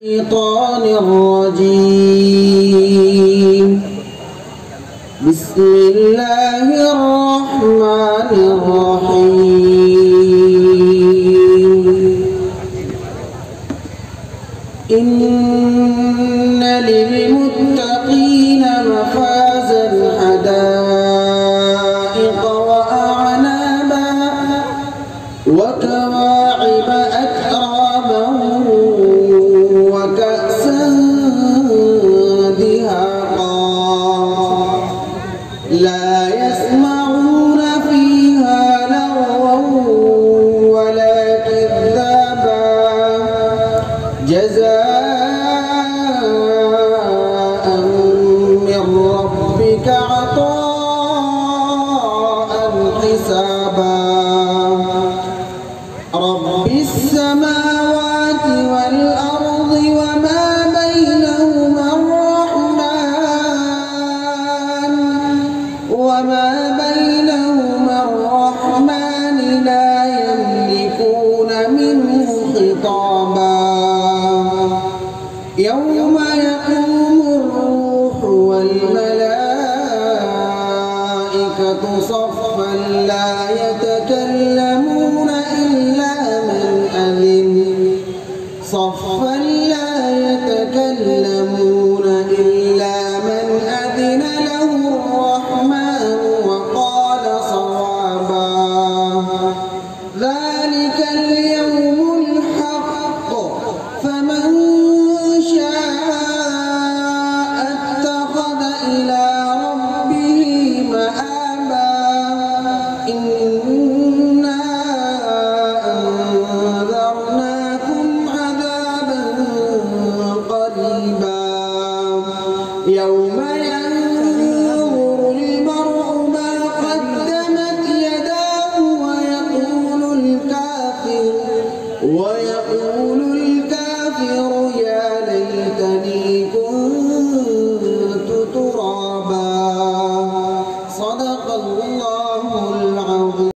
الشيطان الرجيم. بسم الله الرحمن الرحيم. إن للمتقين مفازا حدائق وأعنابا وكواعب أترابا وكأسا دهاقا لا يسمعون فيها لغوا ولا كذابا جزاء من ربك عطاء حسابا. رب السماوات والأرض وما بينهما الرحمن لا يملكون منه خطابا. يوم يقوم الروح والملائكة صفا لا يتكلمون إلا من أذن له الرحمن وقال صوابا. ذلك اليوم الحق فمن شاء اتخذ إلى ربه مآبا. إنا أنذرناكم عذابا قريبا. يوم